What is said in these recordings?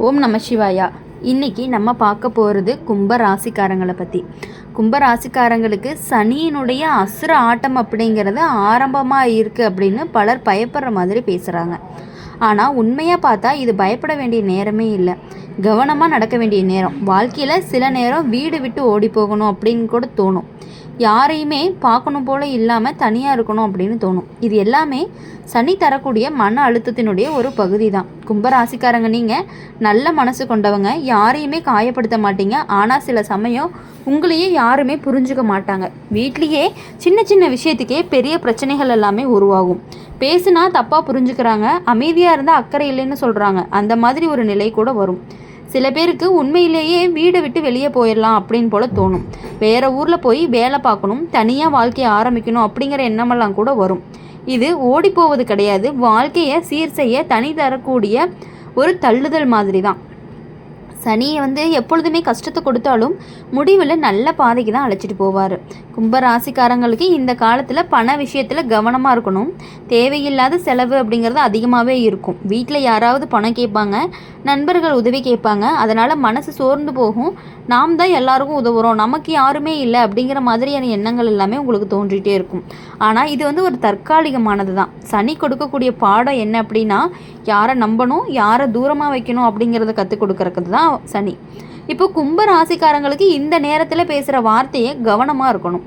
ஓம் நம சிவாயா. இன்றைக்கி நம்ம பார்க்க போகிறது கும்ப ராசிக்காரங்களை பற்றி. கும்ப ராசிக்காரங்களுக்கு சனியினுடைய அசுர ஆட்டம் அப்படிங்கிறது ஆரம்பமாக இருக்குது அப்படின்னு பலர் பயப்படுற மாதிரி பேசுகிறாங்க. ஆனால் உண்மையாக பார்த்தா இது பயப்பட வேண்டிய நேரமே இல்லை, கவனமாக நடக்க வேண்டிய நேரம். வாழ்க்கையில் சில நேரம் வீடு விட்டு ஓடி போகணும் அப்படின்னு கூட தோணும். யாரையுமே பார்க்கணும் போல் இல்லாமல் தனியாக இருக்கணும் அப்படின்னு தோணும். இது எல்லாமே சனி தரக்கூடிய மன அழுத்தத்தினுடைய ஒரு பகுதி தான். கும்பராசிக்காரங்க நீங்கள் நல்ல மனசு கொண்டவங்க, யாரையுமே காயப்படுத்த மாட்டீங்க. ஆனால் சில சமயம் உங்களையே யாருமே புரிஞ்சுக்க மாட்டாங்க. வீட்லேயே சின்ன சின்ன விஷயத்துக்கே பெரிய பிரச்சனைகள் எல்லாமே உருவாகும். பேசுனா தப்பாக புரிஞ்சுக்கிறாங்க, அமைதியாக இருந்தால் அக்கறை இல்லைன்னு சொல்கிறாங்க. அந்த மாதிரி ஒரு நிலை கூட வரும். சில பேருக்கு உண்மையிலேயே வீடை விட்டு வெளியே போயிடலாம் அப்படின்னு போல தோணும். வேறு ஊரில் போய் வேலை பார்க்கணும், தனியாக வாழ்க்கையை ஆரம்பிக்கணும் அப்படிங்கிற எண்ணமெல்லாம் கூட வரும். இது ஓடி போவது கிடையாது, வாழ்க்கையை சீர் செய்ய தனி தரக்கூடிய ஒரு தள்ளுதல் மாதிரி தான். சனியை எப்பொழுதுமே கஷ்டத்தை கொடுத்தாலும் முடிவில் நல்ல பாதைக்கு தான் அழைச்சிட்டு போவார். கும்பராசிக்காரங்களுக்கு இந்த காலத்தில் பண விஷயத்தில் கவனமாக இருக்கணும். தேவையில்லாத செலவு அப்படிங்கிறது அதிகமாகவே இருக்கும். வீட்டில் யாராவது பணம் கேட்பாங்க, நண்பர்கள் உதவி கேட்பாங்க. அதனால் மனசு சோர்ந்து போகும். நாம் தான் எல்லாருக்கும் உதவுறோம், நமக்கு யாருமே இல்லை அப்படிங்கிற மாதிரியான எண்ணங்கள் எல்லாமே உங்களுக்கு தோன்றிகிட்டே இருக்கும். ஆனால் இது ஒரு தற்காலிகமானது தான். சனி கொடுக்கக்கூடிய பாடம் என்ன அப்படின்னா, யாரை நம்பணும், யாரை தூரமாக வைக்கணும் அப்படிங்கிறத கற்றுக் கொடுக்கறது தான் சனி. இப்போ கும்ப ராசிக்காரங்களுக்கு இந்த நேரத்தில் பேசுகிற வார்த்தையை கவனமாக இருக்கணும்.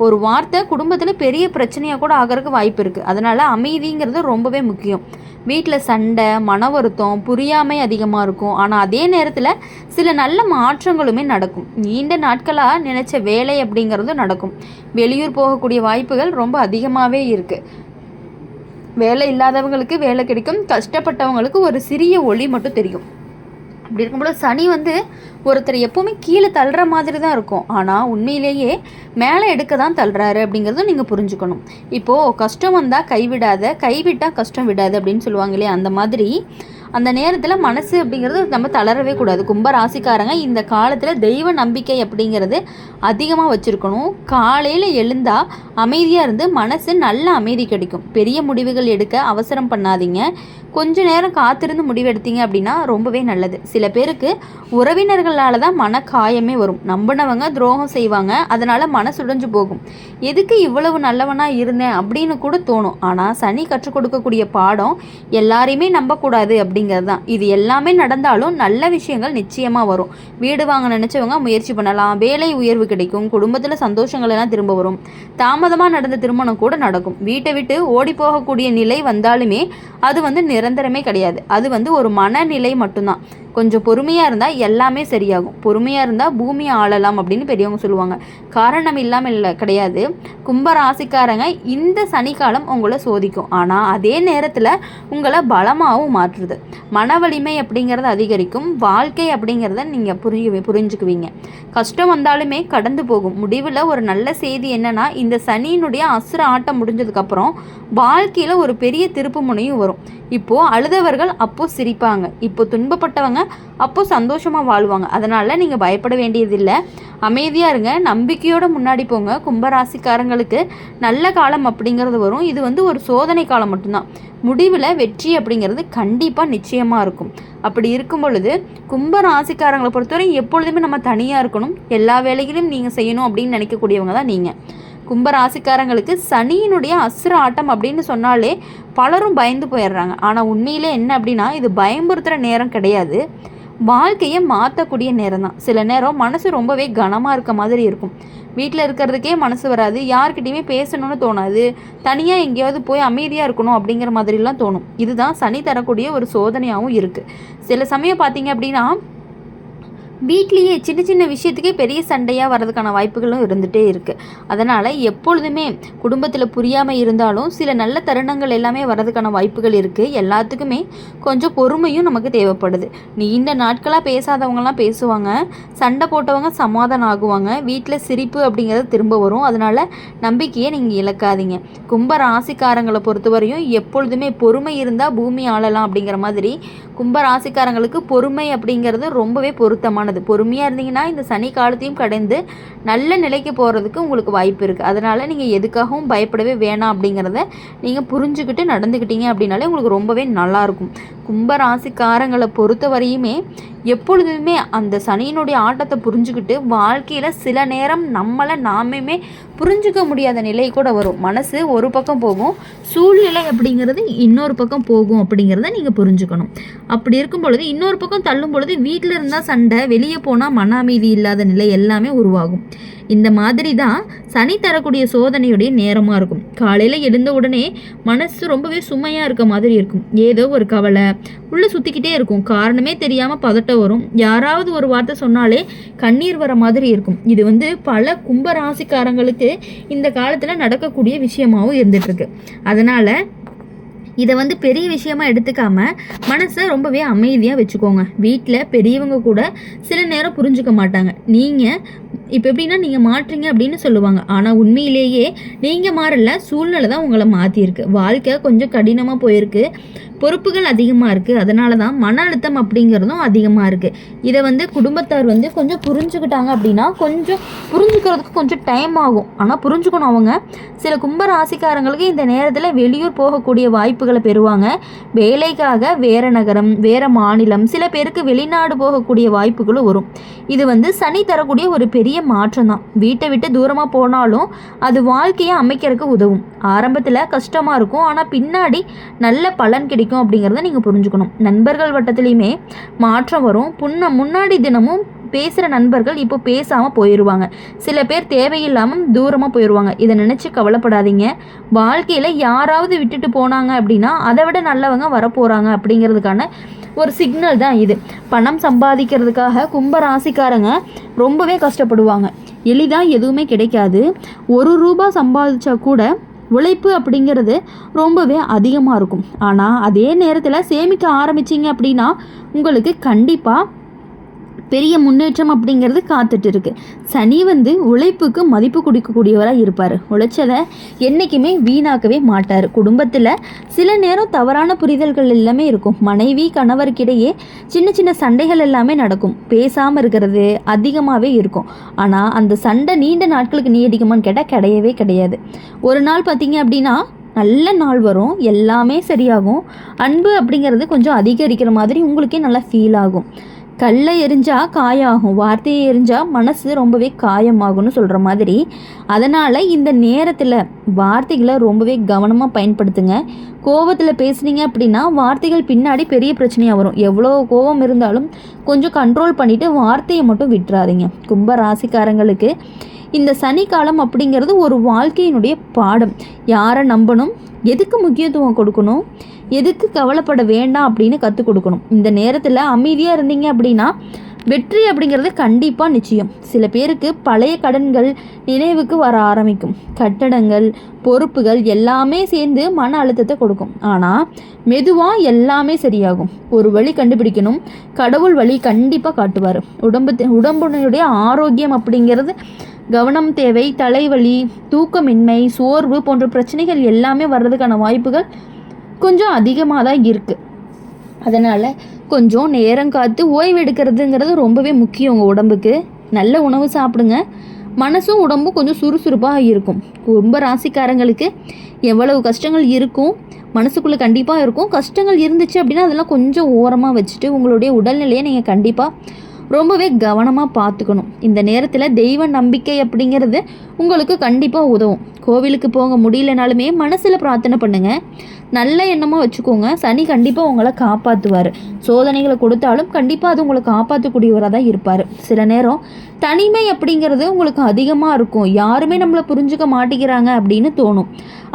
ஒரு வார்த்தை குடும்பத்தில் பெரிய பிரச்சனையாக கூட ஆகிறதுக்கு வாய்ப்பு இருக்குது. அதனால் அமைதிங்கிறது ரொம்பவே முக்கியம். வீட்டில் சண்டை, மன வருத்தம், புரியாமை அதிகமாக இருக்கும். ஆனால் அதே நேரத்தில் சில நல்ல மாற்றங்களுமே நடக்கும். நீண்ட நாட்களாக நினச்ச வேலை அப்படிங்கிறதும் நடக்கும். வெளியூர் போகக்கூடிய வாய்ப்புகள் ரொம்ப அதிகமாகவே இருக்குது. வேலை இல்லாதவங்களுக்கு வேலை கிடைக்கும், கஷ்டப்பட்டவங்களுக்கு ஒரு சிறிய ஒளி மட்டும் தெரியும். அப்படி இருக்கும்போது சனி ஒருத்தர் எப்போவுமே கீழே தள்ளுற மாதிரி தான் இருக்கும். ஆனால் உண்மையிலேயே மேலே எடுக்க தான் தள்ளுறாரு அப்படிங்கிறதும் நீங்கள் புரிஞ்சுக்கணும். இப்போது கஷ்டம் வந்தால் கைவிடாத, கைவிட்டால் கஷ்டம் விடாது அப்படின்னு சொல்லுவாங்க இல்லையா, அந்த மாதிரி அந்த நேரத்தில் மனசு அப்படிங்கிறது நம்ம தளரவே கூடாது. கும்ப ராசிக்காரங்க இந்த காலத்தில் தெய்வ நம்பிக்கை அப்படிங்கிறது அதிகமாக வச்சுருக்கணும். காலையில் எழுந்தால் அமைதியாக இருந்து மனசு நல்ல அமைதி கிடைக்கும். பெரிய முடிவுகள் எடுக்க அவசரம் பண்ணாதீங்க. கொஞ்ச நேரம் காத்திருந்து முடிவெடுத்தீங்க அப்படின்னா ரொம்பவே நல்லது. சில பேருக்கு உறவினர்களால் தான் மன காயமே வரும். நம்பினவங்க துரோகம் செய்வாங்க, அதனால் மனசுடைஞ்சு போகும். எதுக்கு இவ்வளவு நல்லவனாக இருந்தேன் அப்படின்னு கூட தோணும். ஆனால் சனி கற்றுக் கொடுக்கக்கூடிய பாடம் எல்லாரையுமே நம்பக்கூடாது அப்படிங்கிறது தான். இது எல்லாமே நடந்தாலும் நல்ல விஷயங்கள் நிச்சயமாக வரும். வீடு வாங்க நினச்சவங்க முயற்சி பண்ணலாம், வேலை உயர்வு கிடைக்கும், குடும்பத்தில் சந்தோஷங்கள் எல்லாம் திரும்ப வரும். தாமதமாக நடந்த திருமணம் கூட நடக்கும். வீட்டை விட்டு ஓடி போகக்கூடிய நிலை வந்தாலுமே அது நிரந்தரமே கிடையாது. அது ஒரு மனநிலை மட்டும்தான். கொஞ்சம் பொறுமையாக இருந்தால் எல்லாமே சரியாகும். பொறுமையாக இருந்தால் பூமியை ஆளலாம் அப்படின்னு பெரியவங்க சொல்லுவாங்க. காரணம் இல்லாமல் இல்லை கிடையாது. கும்ப ராசிக்காரங்க இந்த சனிக்காலம் உங்களை சோதிக்கும். ஆனால் அதே நேரத்தில் உங்களை பலமாகவும் மாற்றுது. மன வலிமை அப்படிங்கிறது அதிகரிக்கும். வாழ்க்கை அப்படிங்கிறத நீங்கள் புரிஞ்சுக்குவீங்க. கஷ்டம் வந்தாலுமே கடந்து போகும். முடிவில் ஒரு நல்ல செய்தி என்னென்னா, இந்த சனியினுடைய அசுர ஆட்டம் முடிஞ்சதுக்கப்புறம் வாழ்க்கையில் ஒரு பெரிய திருப்பு முனையும் வரும். இப்போது அழுதவர்கள் அப்போது சிரிப்பாங்க, இப்போ துன்பப்பட்டவங்க அப்போது சந்தோஷமாக வாழ்வாங்க. அதனால் நீங்கள் பயப்பட வேண்டியதில்லை. அமைதியாக இருங்க, நம்பிக்கையோடு முன்னாடி போங்க. கும்பராசிக்காரங்களுக்கு நல்ல காலம் அப்படிங்கிறது வரும். இது ஒரு சோதனை காலம் மட்டும்தான். முடிவில் வெற்றி அப்படிங்கிறது கண்டிப்பாக நிச்சயமாக இருக்கும். அப்படி இருக்கும் பொழுது கும்ப ராசிக்காரங்களை பொறுத்தவரை எப்பொழுதுமே நம்ம தனியாக இருக்கணும், எல்லா வேலைகளையும் நீங்கள் செய்யணும் அப்படின்னு நினைக்கக்கூடியவங்க தான் நீங்கள். கும்ப ராசிக்காரங்களுக்கு சனியினுடைய அசுர ஆட்டம் அப்படின்னு சொன்னாலே பலரும் பயந்து போயிடுறாங்க. ஆனால் உண்மையிலே என்ன அப்படின்னா, இது பயமுறுத்துகிற நேரம் கிடையாது, வாழ்க்கையை மாற்றக்கூடிய நேரம் தான். சில நேரம் மனசு ரொம்பவே கனமாக இருக்க மாதிரி இருக்கும். வீட்டில் இருக்கிறதுக்கே மனசு வராது, யார்கிட்டையுமே பேசணும்னு தோணாது, தனியாக எங்கேயாவது போய் அமைதியாக இருக்கணும் அப்படிங்கிற மாதிரிலாம் தோணும். இதுதான் சனி தரக்கூடிய ஒரு சோதனையாகவும் இருக்குது. சில சமயம் பார்த்தீங்க அப்படின்னா வீட்லேயே சின்ன சின்ன விஷயத்துக்கே பெரிய சண்டையாக வர்றதுக்கான வாய்ப்புகளும் இருந்துகிட்டே இருக்குது. அதனால் எப்பொழுதுமே குடும்பத்தில் புரியாமல் இருந்தாலும் சில நல்ல தருணங்கள் எல்லாமே வர்றதுக்கான வாய்ப்புகள் இருக்குது. எல்லாத்துக்குமே கொஞ்சம் பொறுமையும் நமக்கு தேவைப்படுது. நீண்ட நாட்களாக பேசாதவங்கலாம் பேசுவாங்க, சண்டை போட்டவங்க சமாதானம் ஆகுவாங்க, வீட்டில் சிரிப்பு அப்படிங்கிறது திரும்ப வரும். அதனால் நம்பிக்கையை நீங்கள் இழக்காதீங்க. கும்ப ராசிக்காரங்களை பொறுத்தவரையும் எப்பொழுதுமே பொறுமை இருந்தால் பூமி ஆளலாம் அப்படிங்கிற மாதிரி கும்ப ராசிக்காரங்களுக்கு பொறுமை அப்படிங்கிறது ரொம்பவே பொருத்தமான பொறுமையானது. பொறுமையாக இருந்தீங்கன்னா இந்த சனி காலத்தையும் கடந்து நல்ல நிலைக்கு போகிறதுக்கு உங்களுக்கு வாய்ப்பு இருக்குது. அதனால் நீங்கள் எதுக்காகவும் பயப்படவே வேணாம் அப்படிங்கிறத நீங்கள் புரிஞ்சுக்கிட்டு நடந்துக்கிட்டீங்க அப்படின்னாலே உங்களுக்கு ரொம்பவே நல்லாயிருக்கும். கும்பராசிக்காரங்களை பொறுத்த வரையுமே எப்பொழுதுமே அந்த சனியினுடைய ஆட்டத்தை புரிஞ்சுக்கிட்டு வாழ்க்கையில் சில நேரம் நம்மளை நாமே புரிஞ்சுக்க முடியாத நிலை கூட வரும். மனசு ஒரு பக்கம் போகும், சூழ்நிலை அப்படிங்கிறது இன்னொரு பக்கம் போகும் அப்படிங்கிறத நீங்கள் புரிஞ்சுக்கணும். அப்படி இருக்கும் பொழுது இன்னொரு பக்கம் தள்ளும் பொழுது வீட்டில் இருந்தால் சண்டை, வெளியே போனால் மன அமைதி இல்லாத நிலை எல்லாமே உருவாகும். இந்த மாதிரி தான் சனி தரக்கூடிய சோதனையுடைய நேரமாக இருக்கும். காலையில் எழுந்த உடனே மனசு ரொம்பவே சுமையாக இருக்க மாதிரி இருக்கும். ஏதோ ஒரு கவலை உள்ளே சுற்றிக்கிட்டே இருக்கும். காரணமே தெரியாமல் பதட்டம் வரும். யாராவது ஒரு வார்த்தை சொன்னாலே கண்ணீர் வர மாதிரி இருக்கும். இது பல கும்பராசிக்காரங்களுக்கு இந்த காலத்தில் நடக்கக்கூடிய விஷயமாகவும் இருந்துகிட்ருக்கு. அதனால் இதை பெரிய விஷயமா எடுத்துக்காம மனசை ரொம்பவே அமைதியாக வச்சுக்கோங்க. வீட்டில் பெரியவங்க கூட சில நேரம் புரிஞ்சுக்க மாட்டாங்க. நீங்கள் இப்போ எப்படின்னா நீங்கள் மாற்றுறீங்க அப்படின்னு சொல்லுவாங்க. ஆனால் உண்மையிலேயே நீங்கள் மாறல, சூழ்நிலை தான் உங்களை மாற்றிருக்கு. வாழ்க்கை கொஞ்சம் கடினமாக போயிருக்கு, பொறுப்புகள் அதிகமாக இருக்குது. அதனால தான் மன அழுத்தம் அப்படிங்கிறதும் அதிகமாக இருக்குது. இதை குடும்பத்தார் கொஞ்சம் புரிஞ்சுக்கிட்டாங்க அப்படின்னா கொஞ்சம் புரிஞ்சுக்கிறதுக்கு கொஞ்சம் டைம் ஆகும். ஆனால் புரிஞ்சுக்கணும் அவங்க. சில கும்பராசிக்காரங்களுக்கு இந்த நேரத்தில் வெளியூர் போகக்கூடிய வாய்ப்புகளை பெறுவாங்க. வேலைக்காக வேறு நகரம், வேறு மாநிலம், சில பேருக்கு வெளிநாடு போகக்கூடிய வாய்ப்புகளும் வரும். இது சனி தரக்கூடிய ஒரு பெரிய மாற்றம் தான். வீட்டை விட்டு தூரமாக போனாலும் அது வாழ்க்கையை அமைக்கிறதுக்கு உதவும். ஆரம்பத்தில் கஷ்டமாக இருக்கும், ஆனால் பின்னாடி நல்ல பலன் கிடைக்கும் அப்படிங்கிறத நீங்கள் புரிஞ்சுக்கணும். நண்பர்கள் வட்டத்துலேயுமே மாற்றம் வரும். முன்னாடி தினமும் பேசுகிற நண்பர்கள் இப்போ பேசாமல் போயிடுவாங்க. சில பேர் தேவையில்லாமல் தூரமாக போயிடுவாங்க. இதை நினச்சி கவலைப்படாதீங்க. வாழ்க்கையில் யாராவது விட்டுட்டு போனாங்க அப்படின்னா அதை விட நல்லவங்க வரப்போகிறாங்க அப்படிங்கிறதுக்கான ஒரு சிக்னல் தான் இது. பணம் சம்பாதிக்கிறதுக்காக கும்பராசிக்காரங்க ரொம்பவே கஷ்டப்படுவாங்க. எளிதாக எதுவுமே கிடைக்காது. ₹1 சம்பாதிச்சா கூட உழைப்பு அப்படிங்கிறது ரொம்பவே அதிகமாக இருக்கும். ஆனால் அதே நேரத்தில் சேமிக்க ஆரம்பிச்சிங்க அப்படின்னா உங்களுக்கு கண்டிப்பாக பெரிய முன்னேற்றம் அப்படிங்கிறது காத்துட்டு இருக்கு. சனி உழைப்புக்கு மதிப்பு கொடுக்கக்கூடியவராக இருப்பார். உழைச்சதை என்றைக்குமே வீணாக்கவே மாட்டார். குடும்பத்தில் சில நேரம் தவறான புரிதல்கள் எல்லாமே இருக்கும். மனைவி கணவருக்கிடையே சின்ன சின்ன சண்டைகள் எல்லாமே நடக்கும். பேசாமல் இருக்கிறது அதிகமாகவே இருக்கும். ஆனால் அந்த சண்டை நீண்ட நாட்களுக்கு நீடிக்குமான்னு கேட்டால் கிடையவே கிடையாது. ஒரு நாள் பார்த்தீங்க அப்படின்னா நல்ல நாள் வரும், எல்லாமே சரியாகும். அன்பு அப்படிங்கிறது கொஞ்சம் அதிகரிக்கிற மாதிரி உங்களுக்கே நல்லா ஃபீல் ஆகும். கல்லை எரிஞ்சால் காயாகும், வார்த்தையை எரிஞ்சால் மனசு ரொம்பவே காயமாகும்னு சொல்கிற மாதிரி. அதனால் இந்த நேரத்தில் வார்த்தைகளை ரொம்பவே கவனமாக பயன்படுத்துங்க. கோபத்தில் பேசுனீங்க அப்படின்னா வார்த்தைகள் பின்னாடி பெரிய பிரச்சனையாக வரும். எவ்வளோ கோபம் இருந்தாலும் கொஞ்சம் கண்ட்ரோல் பண்ணிவிட்டு வார்த்தையை மட்டும் விட்டுறாதீங்க. கும்ப ராசிக்காரங்களுக்கு இந்த சனி காலம் அப்படிங்கிறது ஒரு வாழ்க்கையினுடைய பாடம். யாரை நம்பணும், எதுக்கு முக்கியத்துவம் கொடுக்கணும், எதுக்கு கவலைப்பட வேண்டாம் அப்படின்னு கற்றுக் கொடுக்கணும். இந்த நேரத்தில் அமைதியாக இருந்தீங்க அப்படின்னா வெற்றி அப்படிங்கிறது கண்டிப்பாக நிச்சயம். சில பேருக்கு பழைய கடன்கள் நினைவுக்கு வர ஆரம்பிக்கும். கட்டடங்கள், பொறுப்புகள் எல்லாமே சேர்ந்து மன அழுத்தத்தை கொடுக்கும். ஆனால் மெதுவாக எல்லாமே சரியாகும். ஒரு வழி கண்டுபிடிக்கணும். கடவுள் வழி கண்டிப்பாக காட்டுவார். உடம்புடைய ஆரோக்கியம் அப்படிங்கிறது கவனம் தேவை. தலைவலி, தூக்கமின்மை, சோர்வு போன்ற பிரச்சனைகள் எல்லாமே வர்றதுக்கான வாய்ப்புகள் கொஞ்சம் அதிகமாக தான் இருக்குது. அதனால் கொஞ்சம் நேரம் காத்து ஓய்வு எடுக்கிறதுங்கிறது ரொம்பவே முக்கியம். உங்கள் உடம்புக்கு நல்ல உணவு சாப்பிடுங்க. மனசும் உடம்பும் கொஞ்சம் சுறுசுறுப்பாக இருக்கும். கும்ப ராசிக்காரங்களுக்கு எவ்வளவு கஷ்டங்கள் இருக்கும், மனசுக்குள்ளே கண்டிப்பாக இருக்கும். கஷ்டங்கள் இருந்துச்சு அப்படின்னா அதெல்லாம் கொஞ்சம் ஓரமாக வச்சுட்டு உங்களுடைய உடல்நிலையை நீங்கள் கண்டிப்பாக ரொம்பவே கவனமாக பார்த்துக்கணும். இந்த நேரத்தில் தெய்வ நம்பிக்கை அப்படிங்கிறது உங்களுக்கு கண்டிப்பாக உதவும். கோவிலுக்கு போக முடியலனாலுமே மனசில் பிரார்த்தனை பண்ணுங்கள். நல்ல எண்ணமாக வச்சுக்கோங்க. சனி கண்டிப்பாக உங்களை காப்பாற்றுவார். சோதனைகளை கொடுத்தாலும் கண்டிப்பாக அது உங்களை காப்பாற்றக்கூடியவராக தான் இருப்பார். சில நேரம் தனிமை அப்படிங்கிறது உங்களுக்கு அதிகமாக இருக்கும். யாருமே நம்மளை புரிஞ்சுக்க மாட்டேங்கிறாங்க அப்படின்னு தோணும்.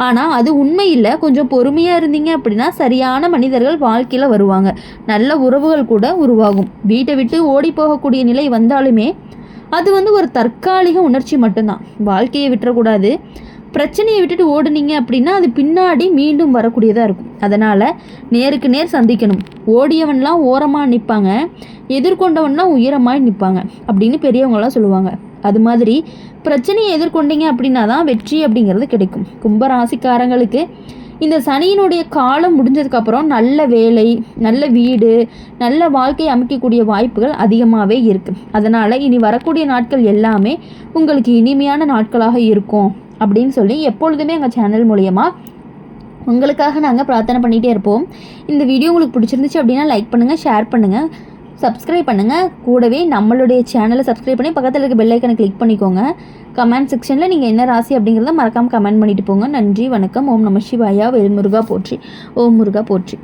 ஆனால் அது உண்மை இல்லை. கொஞ்சம் பொறுமையாக இருந்தீங்க அப்படின்னா சரியான மனிதர்கள் வாழ்க்கையில் வருவாங்க. நல்ல உறவுகள் கூட உருவாகும். வீட்டை விட்டு ஓடி போகக்கூடிய நிலை வந்தாலுமே அது ஒரு தற்காலிக உணர்ச்சி மட்டும்தான். வாழ்க்கையை விட்டுறக்கூடாது. பிரச்சனையை விட்டுட்டு ஓடுனீங்க அப்படின்னா அது பின்னாடி மீண்டும் வரக்கூடியதாக இருக்கும். அதனால் நேருக்கு நேர் சந்திக்கணும். ஓடியவன்லாம் ஓரமாக நிற்பாங்க, எதிர்கொண்டவன்லாம் உயரமாக நிற்பாங்க அப்படின்னு பெரியவங்களாம் சொல்லுவாங்க. அது மாதிரி பிரச்சனையை எதிர்கொண்டீங்க அப்படின்னா தான் வெற்றி அப்படிங்கிறது கிடைக்கும். கும்பராசிக்காரங்களுக்கு இந்த சனியினுடைய காலம் முடிஞ்சதுக்கப்புறம் நல்ல வேலை, நல்ல வீடு, நல்ல வாழ்க்கையை அமைக்கக்கூடிய வாய்ப்புகள் அதிகமாகவே இருக்குது. அதனால் இனி வரக்கூடிய நாட்கள் எல்லாமே உங்களுக்கு இனிமையான நாட்களாக இருக்கும் அப்படின்னு சொல்லி எப்பொழுதுமே எங்கள் சேனல் மூலயமா உங்களுக்காக நாங்கள் பிரார்த்தனை பண்ணிகிட்டே இருப்போம். இந்த வீடியோ உங்களுக்கு பிடிச்சிருந்துச்சு அப்படின்னா லைக் பண்ணுங்கள், ஷேர் பண்ணுங்கள், சப்ஸ்கிரைப் பண்ணுங்கள். கூடவே நம்மளுடைய சேனலை சப்ஸ்கிரைப் பண்ணி பக்கத்தில் இருக்க பெல் ஐக்கனை கிளிக் பண்ணிக்கோங்க. கமெண்ட் செக்ஷனில் நீங்கள் என்ன ராசி அப்படிங்கிறத மறக்காமல் கமெண்ட் பண்ணிட்டு போங்க. நன்றி, வணக்கம். ஓம் நம சிவாயா. வேல் முருகா போற்றி. ஓம் முருகா போற்றி.